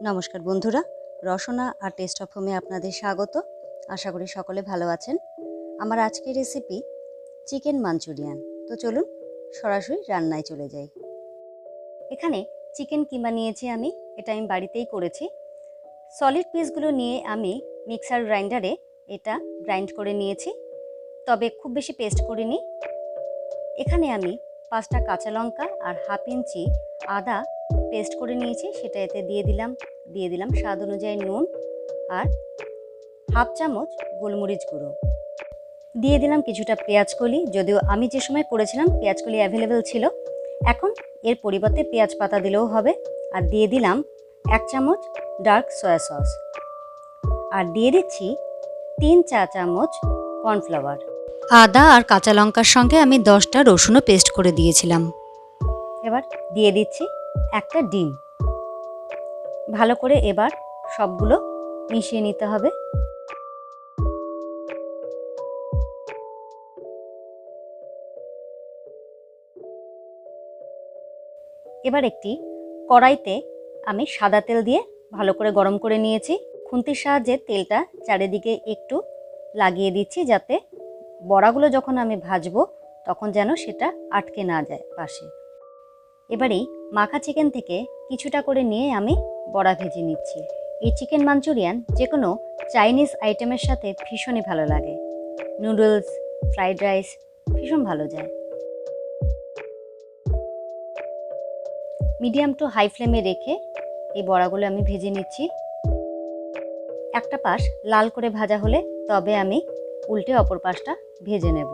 নমস্কার বন্ধুরা, রসনা আর test of হোমে আপনাদের স্বাগত। আশা করি সকলে ভালো আছেন। আমার আজকের রেসিপি চিকেন মাঞ্চুরিয়ান। তো চলুন সরাসরি রান্নায় চলে যাই। এখানে চিকেন কিমা নিয়েছি আমি, এটা আমি বাড়িতেই করেছি। সলিড পিসগুলো নিয়ে আমি মিক্সার গ্রাইন্ডারে এটা গ্রাইন্ড করে নিয়েছি, তবে খুব বেশি পেস্ট করিনি। এখানে আমি 5টা কাঁচা লঙ্কা আর হাফ ইঞ্চি আদা পেস্ট করে নিয়েছি, সেটা এতে দিয়ে দিলাম স্বাদ অনুযায়ী নুন আর হাফ চামচ গোলমরিচ গুঁড়ো। দিয়ে দিলাম কিছুটা পেঁয়াজ কলি, যদিও আমি যে সময় করেছিলাম পেঁয়াজ কলি অ্যাভেলেবেল ছিল, এখন এর পরিবর্তে পেঁয়াজ পাতা দিলেও হবে। আর দিয়ে দিলাম 1 চামচ ডার্ক সয়া সস, আর দিয়ে দিচ্ছি 3 চা চামচ কর্নফ্লাওয়ার। আদা আর কাঁচা লঙ্কার সঙ্গে আমি 10টা রসুনও পেস্ট করে দিয়েছিলাম। এবার দিয়ে দিচ্ছি একটা ডিম। ভালো করে এবার সবগুলো মিশিয়ে নিতে হবে। এবার একটি কড়াইতে আমি সাদা তেল দিয়ে ভালো করে গরম করে নিয়েছি। খুন্তির সাহায্যে তেলটা চারিদিকে একটু লাগিয়ে দিচ্ছি, যাতে বড়াগুলো যখন আমি ভাজবো তখন যেন সেটা আটকে না যায় পাশে। এবারেই মাখা চিকেন থেকে কিছুটা করে নিয়ে আমি বড়া ভেজে নিচ্ছি। এই চিকেন মাঞ্চুরিয়ান যে কোনো চাইনিজ আইটেমের সাথে ভীষণই ভালো লাগে। নুডলস, ফ্রাইড রাইস ভীষণ ভালো যায়। মিডিয়াম টু হাই ফ্লেমে রেখে এই বড়াগুলো আমি ভেজে নিচ্ছি। একটা পাশ লাল করে ভাজা হলে তবে আমি উল্টে অপর পাশটা ভেজে নেব।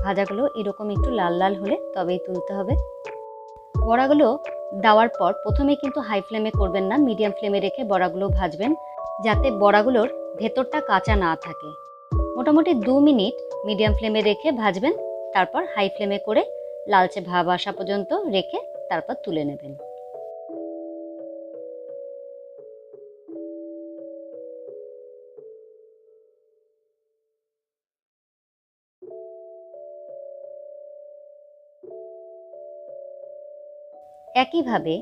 ভাজাগুলো এরকম একটু লাল লাল হলে তবেই তুলতে হবে। বড়াগুলো দেওয়ার পর প্রথমে কিন্তু হাই ফ্লেমে করবেন না, মিডিয়াম ফ্লেমে রেখে বড়াগুলো ভাজবেন, যাতে বড়াগুলোর ভেতরটা কাঁচা না থাকে। মোটামুটি 2 মিনিট মিডিয়াম ফ্লেমে রেখে ভাজবেন, তারপর হাই ফ্লেমে করে লালচে ভাব আসা পর্যন্ত রেখে তারপর তুলে নেবেন। একইভাবে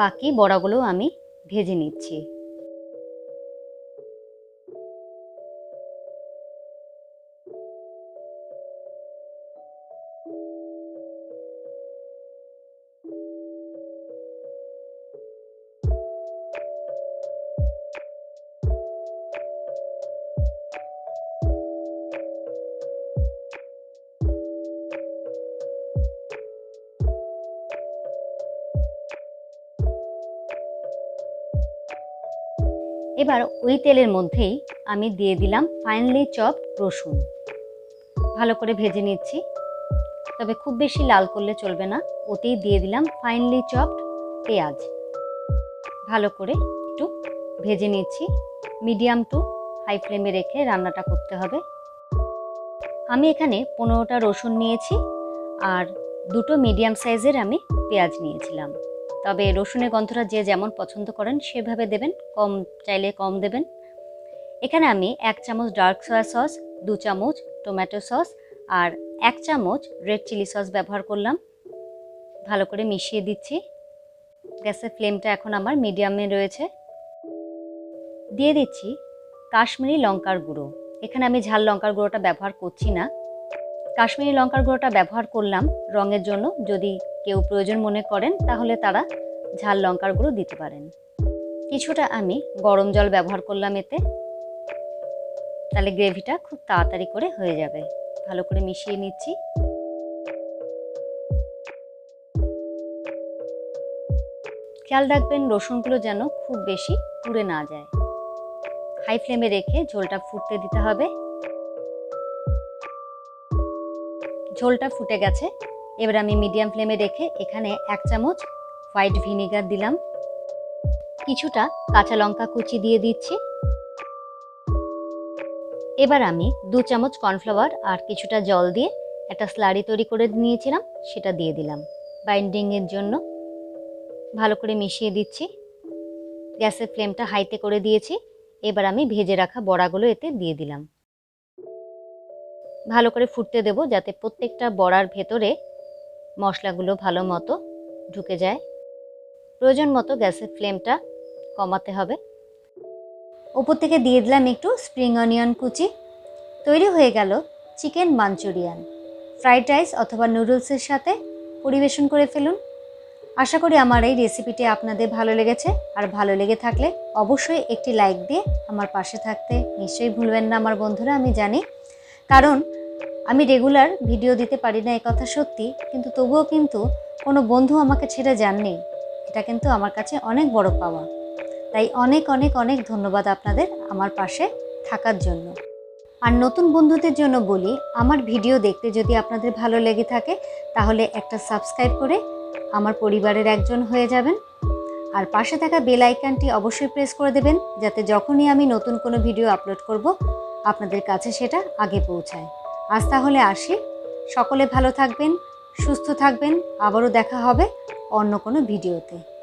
বাকি বড়াগুলো আমি ভেজে নিচ্ছি। এবার ওই তেলের মধ্যেই আমি দিয়ে দিলাম ফাইনলি চপড রসুন। ভালো করে ভেজে নিচ্ছি, তবে খুব বেশি লাল করলে চলবে না। ওতেই দিয়ে দিলাম ফাইনলি চপড পেঁয়াজ। ভালো করে একটু ভেজে নিচ্ছি। মিডিয়াম টু হাই ফ্লেমে রেখে রান্নাটা করতে হবে। আমি এখানে 15টা রসুন নিয়েছি আর 2টো মিডিয়াম সাইজের আমি পেঁয়াজ নিয়েছিলাম। তবে রসুনের গন্ধটা যে যেমন পছন্দ করেন সেভাবে দেবেন, কম চাইলে কম দেবেন। এখানে আমি 1 চামচ ডার্ক সয়া সস, 2 চামচ টমেটো সস আর 1 চামচ রেড চিলি সস ব্যবহার করলাম। ভালো করে মিশিয়ে দিচ্ছি। গ্যাসের ফ্লেমটা এখন আমার মিডিয়ামে রয়েছে। দিয়ে দিচ্ছি কাশ্মীরি লঙ্কার গুঁড়ো। এখানে আমি ঝাল লঙ্কার গুঁড়োটা ব্যবহার করছি না, কাশ্মীরি লঙ্কার গুঁড়োটা ব্যবহার করলাম রঙের জন্য। যদি কেউ প্রয়োজন মনে করেন তাহলে তারা ঝাল লঙ্কার গুঁড়ো দিতে পারেন। কিছুটা আমি গরম জল ব্যবহার করলাম এতে, তাহলে গ্রেভিটা খুব তাড়াতাড়ি করে হয়ে যাবে। ভালো করে মিশিয়ে নিচ্ছি। খেয়াল রাখবেন রসুনগুলো যেন খুব বেশি পুড়ে না যায়। হাই ফ্লেমে রেখে ঝোলটা ফুটতে দিতে হবে। ঝোলটা ফুটে গেছে। এবার আমি মিডিয়াম ফ্লেমে রেখে এখানে 1 চামচ হোয়াইট ভিনেগার দিলাম। কিছুটা কাঁচা লঙ্কা কুচি দিয়ে দিচ্ছি। এবার আমি 2 চামচ কর্নফ্লাওয়ার আর কিছুটা জল দিয়ে একটা স্লারি তৈরি করে নিয়েছিলাম, সেটা দিয়ে দিলাম বাইন্ডিংয়ের জন্য। ভালো করে মিশিয়ে দিচ্ছি। গ্যাসের ফ্লেমটা হাইতে করে দিয়েছি। এবার আমি ভেজে রাখা বড়াগুলো এতে দিয়ে দিলাম। ভালো করে ফুটতে দেব, যাতে প্রত্যেকটা বড়ার ভেতরে মশলাগুলো ভালো মতো ঢুকে যায়। প্রয়োজন মতো গ্যাসের ফ্লেমটা কমাতে হবে। ওপর থেকে দিয়ে দিলাম একটু স্প্রিং অনিয়ন কুচি। তৈরি হয়ে গেল চিকেন মাঞ্চুরিয়ান। ফ্রাইড রাইস অথবা নুডলসের সাথে পরিবেশন করে ফেলুন। আশা করি আমার এই রেসিপিটি আপনাদের ভালো লেগেছে। আর ভালো লেগে থাকলে অবশ্যই একটি লাইক দিয়ে আমার পাশে থাকতে নিশ্চয়ই ভুলবেন না আমার বন্ধুরা, আমি জানি। কারণ আমি রেগুলার ভিডিও দিতে পারি না, এই কথা সত্যি, কিন্তু তবুও কিন্তু কোনো বন্ধু আমাকে ছেড়ে যাননি। এটা কিন্তু আমার কাছে অনেক বড় পাওয়া। তাই অনেক অনেক অনেক ধন্যবাদ আপনাদের আমার পাশে থাকার জন্য। আর নতুন বন্ধুদের জন্য বলি, আমার ভিডিও দেখতে যদি আপনাদের ভালো লেগে থাকে তাহলে একটা সাবস্ক্রাইব করে আমার পরিবারের একজন হয়ে যাবেন। আর পাশে থাকা বেল আইকনটি অবশ্যই প্রেস করে দেবেন, যাতে যখনই আমি নতুন কোনো ভিডিও আপলোড করব আপনাদের কাছে সেটা আগে পৌঁছায়। আজ তাহলে আসি। সকলে ভালো থাকবেন, সুস্থ থাকবেন। আবারও দেখা হবে অন্য কোনো ভিডিওতে।